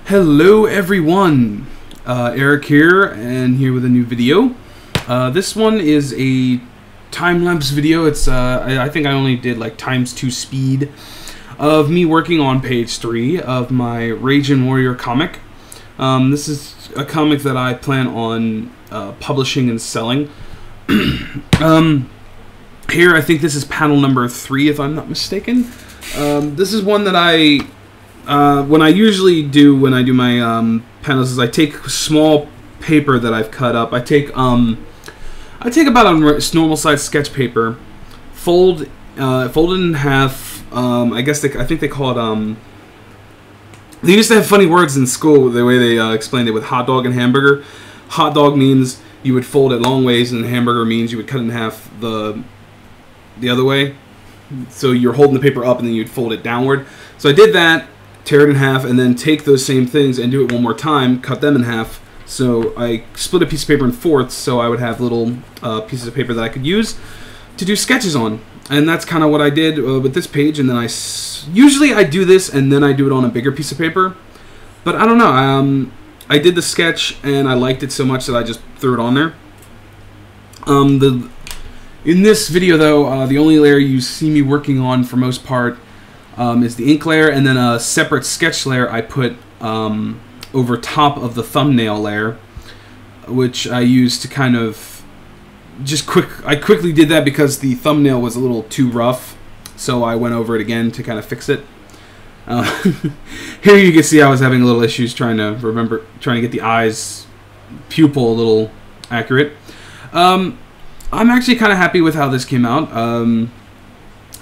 Hello everyone, Eric here, and here with a new video. This one is a time-lapse video. It's I think I only did like ×2 speed of me working on page 3 of my Raijin Warrior comic. This is a comic that I plan on publishing and selling. Here I think this is panel number 3 if I'm not mistaken. This is one that when I do my panels is I take small paper that I've cut up. I take about a normal size sketch paper, fold it in half. I think they call it they used to have funny words in school the way they explained it with hot dog and hamburger. Hot dog means you would fold it long ways, and hamburger means you would cut it in half the other way. So you're holding the paper up and then you'd fold it downward. So I did that, tear it in half, and then take those same things and do it one more time, cut them in half. So I split a piece of paper in fourths, so I would have little pieces of paper that I could use to do sketches on. And that's kind of what I did with this page. And then usually I do this and then I do it on a bigger piece of paper. But I don't know. I did the sketch and I liked it so much that I just threw it on there. In this video, though, the only layer you see me working on for most part is the ink layer, and then a separate sketch layer I put over top of the thumbnail layer, which I used to kind of I quickly did that because the thumbnail was a little too rough, so I went over it again to kind of fix it. Here you can see I was having a little issues trying to get the eyes pupil a little accurate. I'm actually kind of happy with how this came out.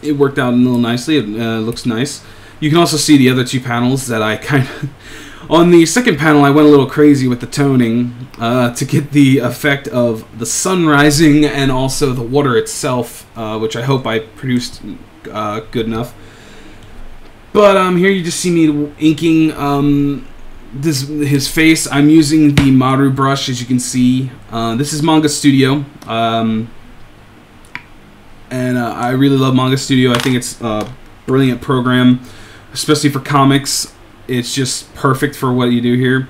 It worked out a little nicely. It looks nice. You can also see the other two panels that I kind of... On the second panel, I went a little crazy with the toning to get the effect of the sun rising and also the water itself, which I hope I produced good enough. But here you just see me inking his face. I'm using the Maru brush, as you can see. This is Manga Studio, and I really love Manga Studio. I think it's a brilliant program, especially for comics. It's just perfect for what you do here.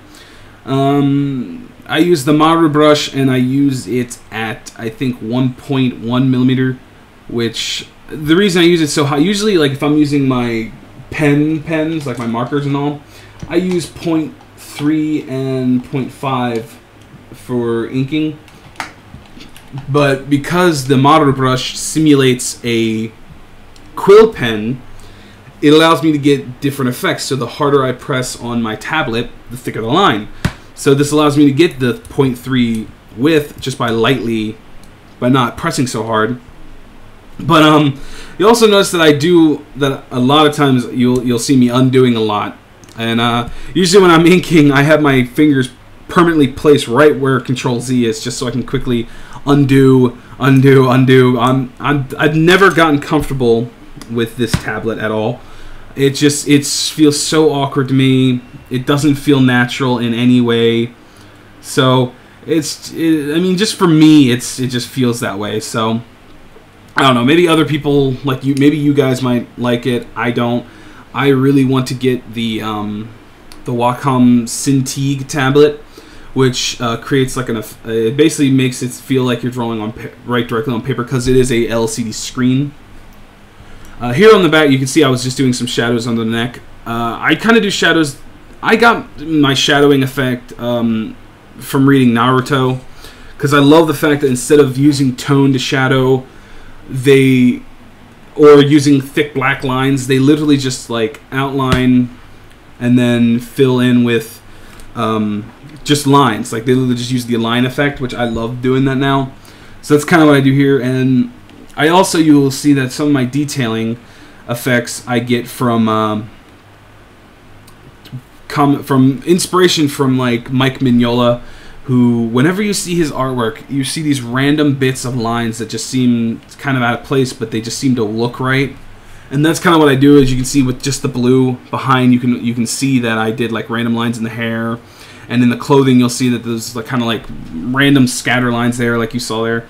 I use the Maru brush, and I use it at, I think, 1.1 millimeter, which the reason I use it so high, usually like if I'm using my pens, like my markers and all, I use 0.3 and 0.5 for inking, but because the Maru brush simulates a quill pen, it allows me to get different effects. So the harder I press on my tablet, the thicker the line. So this allows me to get the 0.3 width just by not pressing so hard. But you also notice that a lot of times you'll see me undoing a lot. And usually when I'm inking, I have my fingers permanently placed right where Control Z is, just so I can quickly undo. I've never gotten comfortable with this tablet at all. It feels so awkward to me. It doesn't feel natural in any way. So I mean, just for me, it just feels that way. So I don't know. Maybe other people like you. Maybe you guys might like it. I don't. I really want to get the Wacom Cintiq tablet, which creates like it basically makes it feel like you're drawing directly on paper because it is a LCD screen. Here on the back, you can see I was just doing some shadows on the neck. I kind of do shadows. I got my shadowing effect from reading Naruto, because I love the fact that instead of using tone to shadow, or using thick black lines, they literally just like outline and then fill in with just lines. Like they literally just use the line effect, which I love doing that now. So that's kind of what I do here. And I also, you will see that some of my detailing effects I get from inspiration from like Mike Mignola, who, whenever you see his artwork, you see these random bits of lines that just seem kind of out of place, but they just seem to look right. And that's kind of what I do. As you can see with just the blue behind, you can see that I did like random lines in the hair, and in the clothing you'll see that there's like kind of like random scatter lines there, like you saw there.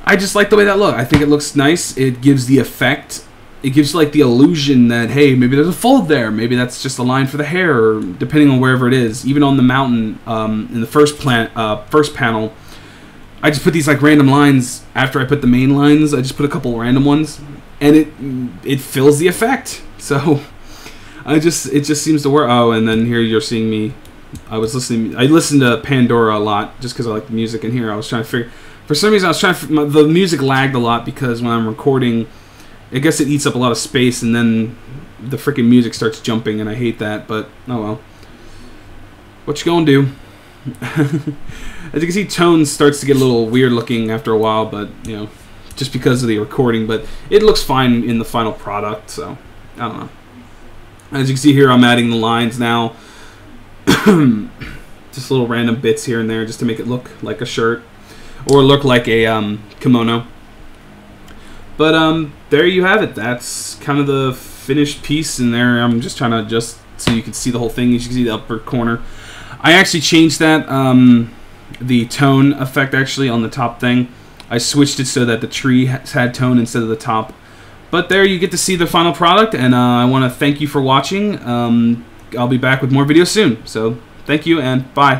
I just like the way that looks. I think it looks nice. It gives the effect it gives like the illusion that, hey, maybe there's a fold there, maybe that's just a line for the hair, or depending on wherever it is. Even on the mountain, in the first panel, I just put these like random lines after I put the main lines. I just put a couple random ones, and it fills the effect. So it just seems to work. Oh, and then here you're seeing me. I listened to Pandora a lot just because I like the music in here. I was trying to figure. For some reason, the music lagged a lot because when I'm recording, I guess it eats up a lot of space, and then the freaking music starts jumping, and I hate that. But oh well. What you gonna do? As you can see, tone starts to get a little weird looking after a while, but you know, just because of the recording. But it looks fine in the final product, so I don't know. As you can see here, I'm adding the lines now. Just little random bits here and there, just to make it look like a shirt or look like a kimono. But there you have it. That's kind of the finished piece in there. I'm just trying to adjust so you can see the whole thing. As you can see the upper corner, I actually changed that the tone effect actually on the top thing. I switched it so that the tree had tone instead of the top. But there you get to see the final product, and I want to thank you for watching. I'll be back with more videos soon. So thank you and bye.